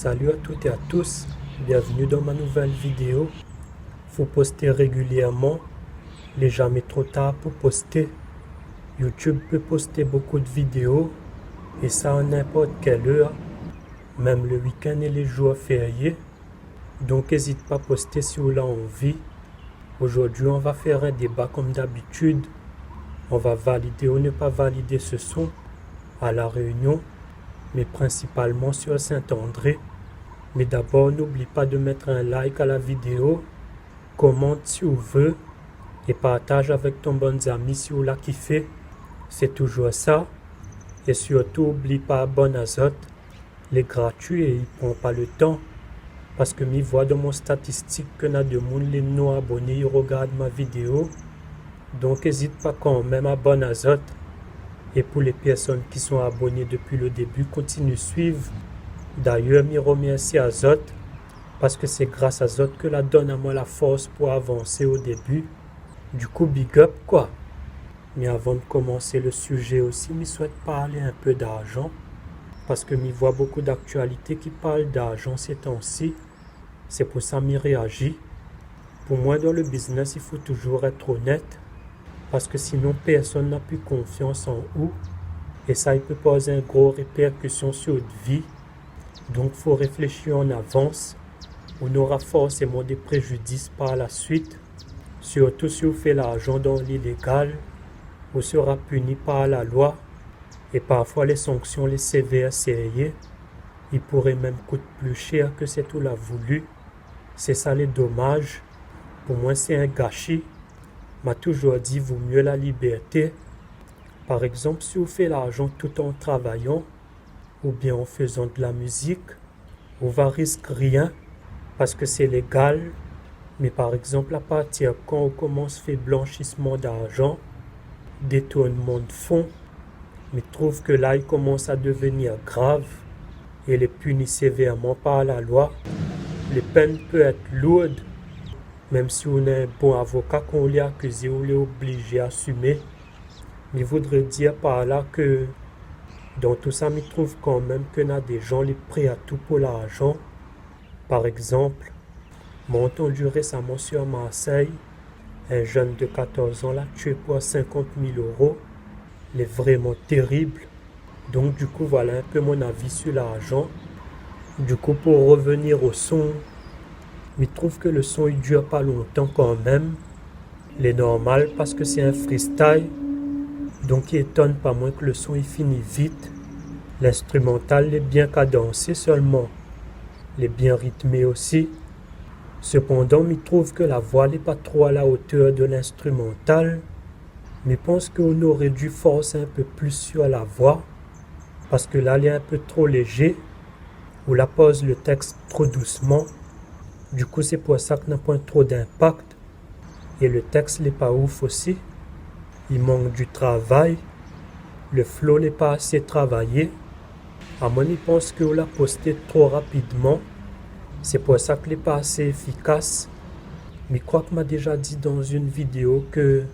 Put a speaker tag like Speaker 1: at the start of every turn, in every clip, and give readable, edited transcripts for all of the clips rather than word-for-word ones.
Speaker 1: Salut à toutes et à tous, bienvenue dans ma nouvelle vidéo. Faut poster régulièrement, il n'est jamais trop tard pour poster. YouTube peut poster beaucoup de vidéos et ça à n'importe quelle heure, même le week-end et les jours fériés. Donc n'hésite pas à poster si vous avez envie. Aujourd'hui on va faire un débat comme d'habitude. On va valider ou ne pas valider ce son à La Réunion, mais principalement sur Saint-André. Mais d'abord, n'oublie pas de mettre un like à la vidéo, commente si tu veux et partage avec ton bon ami si vous l'as kiffé. C'est toujours ça. Et surtout, n'oublie pas abonner à Zot. Il est gratuit et il prend pas le temps. Parce que je vois dans mon statistique que n'a de monde les non abonnés, ils regardent ma vidéo. Donc n'hésite pas quand même à abonner à Zot. Et pour les personnes qui sont abonnées depuis le début, continue à suivre. D'ailleurs, je remercie à Zot parce que c'est grâce à Zot que la donne à moi la force pour avancer au début. Du coup, big up quoi. Mais avant de commencer le sujet aussi, je souhaite parler un peu d'argent parce que je vois beaucoup d'actualités qui parlent d'argent ces temps-ci. C'est pour ça que je réagis. Pour moi, dans le business, il faut toujours être honnête parce que sinon, personne n'a plus confiance en vous et ça, il peut poser une grosse répercussion sur votre vie. Donc, il faut réfléchir en avance. On aura forcément des préjudices par la suite. Surtout si vous faites l'argent dans l'illégal, vous serez puni par la loi. Et parfois, les sanctions, les sévères sérieux, ils pourraient même coûter plus cher que ce qu'on a voulu. C'est ça les dommages. Pour moi, c'est un gâchis. M'a toujours dit, vaut mieux la liberté. Par exemple, si vous faites l'argent tout en travaillant, ou bien en faisant de la musique, on va risquer rien parce que c'est légal. Mais par exemple, à partir quand on commence à faire blanchissement d'argent, détournement de fonds, mais trouve que là, il commence à devenir grave et les punit sévèrement par la loi. Les peines peuvent être lourdes, même si on est un bon avocat, qu'on l'est accusé, on l'est obligé à assumer. Mais il voudrait dire par là que dans tout ça, je trouve quand même qu'il y a des gens les prêts à tout pour l'argent. Par exemple, j'ai entendu récemment sur Marseille, un jeune de 14 ans l'a tué pour 50 000 euros. Il est vraiment terrible. Donc du coup, voilà un peu mon avis sur l'argent. Du coup, pour revenir au son, je trouve que le son il dure pas longtemps quand même. Il est normal parce que c'est un freestyle. Donc il étonne pas moins que le son il finit vite. L'instrumental est bien cadencé seulement. Il est bien rythmé aussi. Cependant, je trouve que la voix n'est pas trop à la hauteur de l'instrumental. Mais je pense qu'on aurait dû forcer un peu plus sur la voix. Parce que là, il est un peu trop léger. Ou la pose le texte trop doucement. Du coup, c'est pour ça qu'il n'a pas trop d'impact. Et le texte n'est pas ouf aussi. Il manque du travail. Le flow n'est pas assez travaillé. À moi, je pense qu'on l'a posté trop rapidement. C'est pour ça qu'il n'est pas assez efficace. Mais je crois que m'a déjà dit dans une vidéo que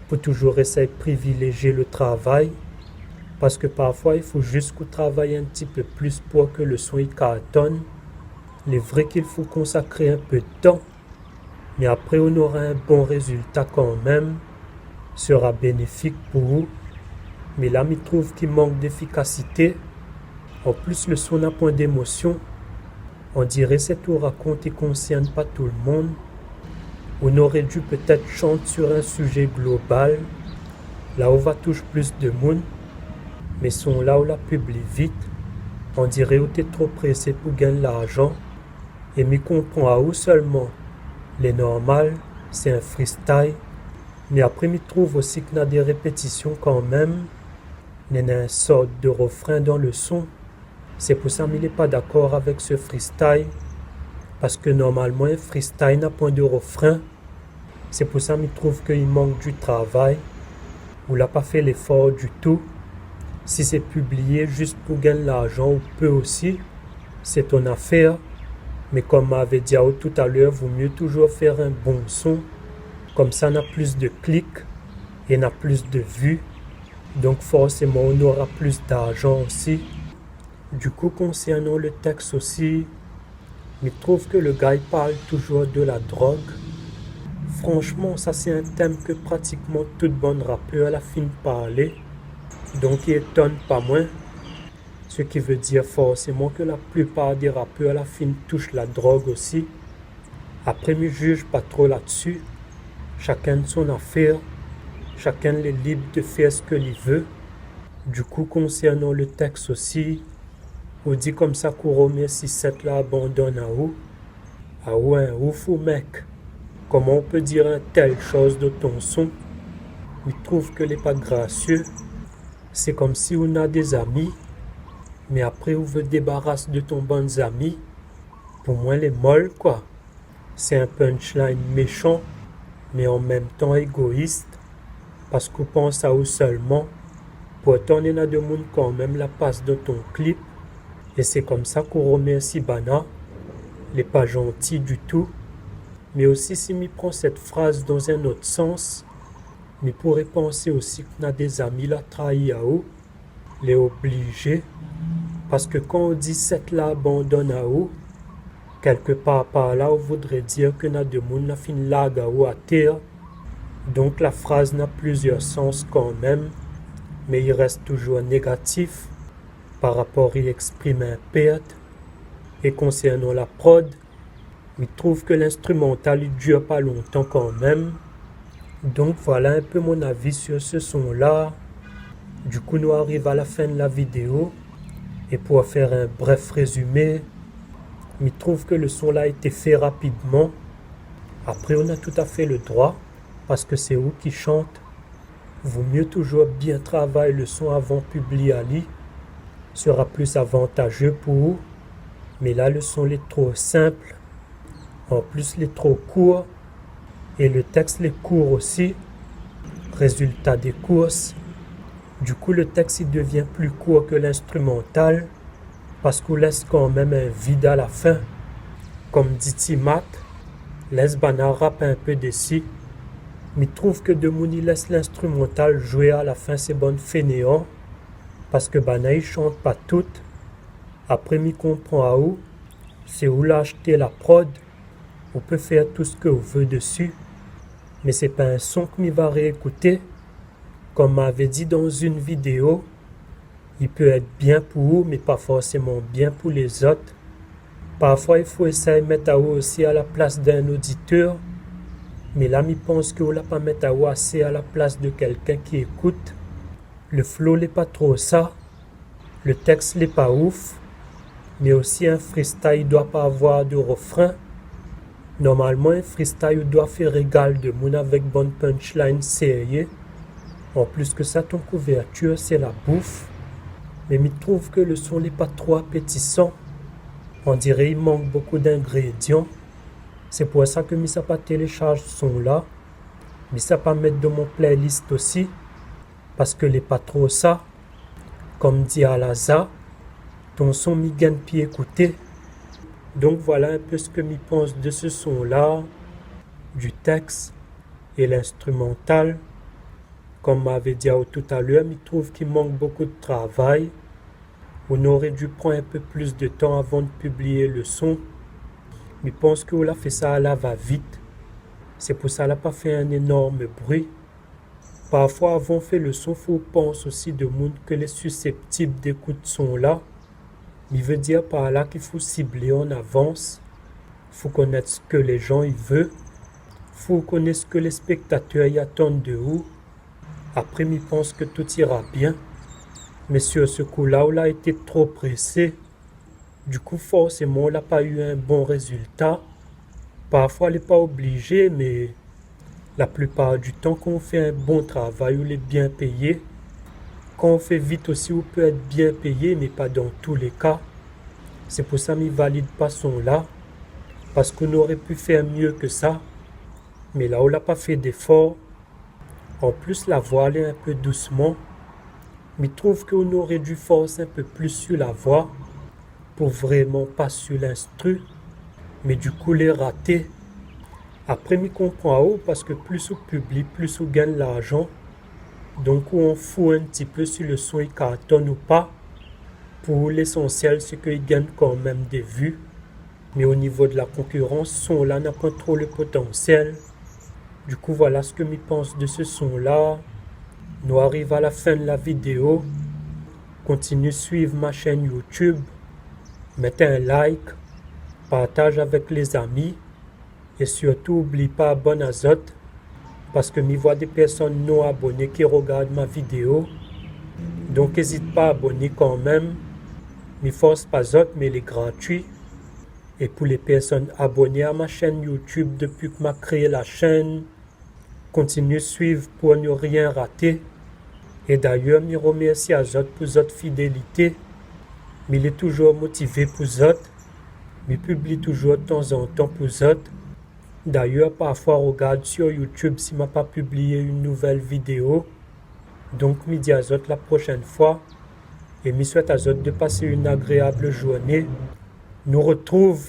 Speaker 1: faut toujours essayer de privilégier le travail. Parce que parfois, il faut juste qu'on travaille un petit peu plus pour que le son il cartonne. Il est vrai qu'il faut consacrer un peu de temps. Mais après, on aura un bon résultat quand même. Sera bénéfique pour vous. Mais là, je trouve qu'il manque d'efficacité. En plus, le son n'a point d'émotion. On dirait que c'est tout raconte et concerne pas tout le monde. On aurait dû peut-être chanter sur un sujet global. Là où va toucher plus de monde. Mais son là où la publie vite. On dirait que tu es trop pressé pour gagner l'argent. Et me comprend à où seulement. Les normales, c'est un freestyle. Mais après, je trouve aussi qu'il y a des répétitions quand même. Il y a une sorte de refrain dans le son. C'est pour ça que je n'est pas d'accord avec ce freestyle. Parce que normalement, un freestyle n'a point de refrain. C'est pour ça que je trouve qu'il manque du travail. Ou n'a pas fait l'effort du tout. Si c'est publié juste pour gagner l'argent ou peu aussi, c'est ton affaire. Mais comme m'avait dit tout à l'heure, vaut mieux toujours faire un bon son. Comme ça, on a plus de clics et on a plus de vues. Donc forcément, on aura plus d'argent aussi. Du coup, concernant le texte aussi, je trouve que le gars il parle toujours de la drogue. Franchement, ça c'est un thème que pratiquement toute bonne rappeur a fini de parler. Donc il étonne pas moins. Ce qui veut dire forcément que la plupart des rappeurs à la fin touchent la drogue aussi. Après, je juge pas trop là-dessus. Chacun de son affaire. Chacun est libre de faire ce qu'il veut. Du coup, concernant le texte aussi, on dit comme ça qu'on remercie cette là abandonne à où? Ah ouais, ouf ou mec. Comment on peut dire une telle chose de ton son? Il trouve que n'est pas gracieux. C'est comme si on a des amis. Mais après, on veut débarrasser de ton bon ami. Pour moi, les molles, quoi. C'est un punchline méchant, mais en même temps égoïste. Parce qu'on pense à eux seulement. Pourtant, il y en a de monde quand même la passe de ton clip. Et c'est comme ça qu'on remercie Bana. Il n'est pas gentil du tout. Mais aussi, si m'y prend cette phrase dans un autre sens, mais pourrait penser aussi qu'on a des amis la trahi à eux. Les obligés. Parce que quand on dit cette là abandonne à eux, quelque part par là, on voudrait dire que n'a de monde n'a fin lag à eux à terre. Donc la phrase n'a plusieurs sens quand même, mais il reste toujours négatif par rapport à y exprimer un perte. Et concernant la prod, il trouve que l'instrumental il dure pas longtemps quand même. Donc voilà un peu mon avis sur ce son là. Du coup nous arrivons à la fin de la vidéo. Et pour faire un bref résumé, je trouve que le son là a été fait rapidement. Après, on a tout à fait le droit, parce que c'est eux qui chantent. Vaut mieux toujours bien travailler le son avant de publier Ali. Sera plus avantageux pour eux. Mais là, le son est trop simple. En plus, il est trop court. Et le texte est court aussi. Résultat des courses. Du coup, le texte il devient plus court que l'instrumental parce qu'on laisse quand même un vide à la fin. Comme dit Timat, laisse Bana rap un peu d'ici. Mais trouve que Demouni laisse l'instrumental jouer à la fin c'est bon fainéant parce que Bana il chante pas toutes. Après, m'y comprend à où. C'est où l'acheter la prod. On peut faire tout ce que on veut dessus. Mais c'est pas un son que m'y va réécouter. Comme m'avait dit dans une vidéo, il peut être bien pour vous, mais pas forcément bien pour les autres. Parfois, il faut essayer de mettre à vous aussi à la place d'un auditeur. Mais là, je pense que vous ne pas mettre à vous assez à la place de quelqu'un qui écoute. Le flow n'est pas trop ça. Le texte n'est pas ouf. Mais aussi un freestyle ne doit pas avoir de refrain. Normalement, un freestyle doit faire égal de monde avec bonne punchline sérieux. En plus que ça, ton couverture, c'est la bouffe. Mais je trouve que le son n'est pas trop appétissant. On dirait qu'il manque beaucoup d'ingrédients. C'est pour ça que je ne pas télécharge ce son-là. Je ne pas mettre dans mon playlist aussi. Parce que n'est pas trop ça. Comme dit Alaza, ton son m'y gagne puis écouter. Donc voilà un peu ce que je pense de ce son-là, du texte et l'instrumental. Comme m'avait dit tout à l'heure, je trouve qu'il manque beaucoup de travail. On aurait dû prendre un peu plus de temps avant de publier le son. Je pense qu'on a fait ça à la va-vite. C'est pour ça qu'on n'a pas fait un énorme bruit. Parfois, avant de faire le son, il faut penser aussi de monde que les susceptibles d'écouter son là. Il veut dire par là qu'il faut cibler en avance. Il faut connaître ce que les gens ils veulent. Il faut connaître ce que les spectateurs y attendent de vous. Après, je pense que tout ira bien. Mais sur ce coup-là, on a été trop pressé. Du coup, forcément, on n'a pas eu un bon résultat. Parfois, on n'est pas obligé, mais la plupart du temps, quand on fait un bon travail, on est bien payé. Quand on fait vite aussi, on peut être bien payé, mais pas dans tous les cas. C'est pour ça que je ne valide pas son là. Parce qu'on aurait pu faire mieux que ça. Mais là, on n'a pas fait d'effort. En plus, la voix est un peu doucement. Mais je trouve qu'on aurait dû forcer un peu plus sur la voix pour vraiment pas sur l'instru. Mais du coup, les rater. Après, je comprends haut parce que plus on publie, plus on gagne l'argent. Donc, on fout un petit peu sur le son et cartonne ou pas. Pour l'essentiel, c'est qu'ils gagnent quand même des vues. Mais au niveau de la concurrence, ce son-là n'a pas trop le potentiel. Du coup, voilà ce que je pense de ce son-là. Nous arrivons à la fin de la vidéo. Continue à suivre ma chaîne YouTube. Mettez un like. Partage avec les amis. Et surtout, n'oublie pas abonner à Zot. Parce que je vois des personnes non abonnées qui regardent ma vidéo. Donc, n'hésite pas à abonner quand même. Je force pas Zot, mais il est gratuit. Et pour les personnes abonnées à ma chaîne YouTube depuis que m'a créé la chaîne, continuez à suivre pour ne rien rater. Et d'ailleurs, je remercie à Zot pour votre fidélité. Mais il est toujours motivé pour Zot. Je publie toujours de temps en temps pour Zot. D'ailleurs, parfois, regarde sur YouTube si je n'ai pas publié une nouvelle vidéo. Donc, je dis à Zot la prochaine fois. Et je souhaite à Zot de passer une agréable journée. Nous retrouvons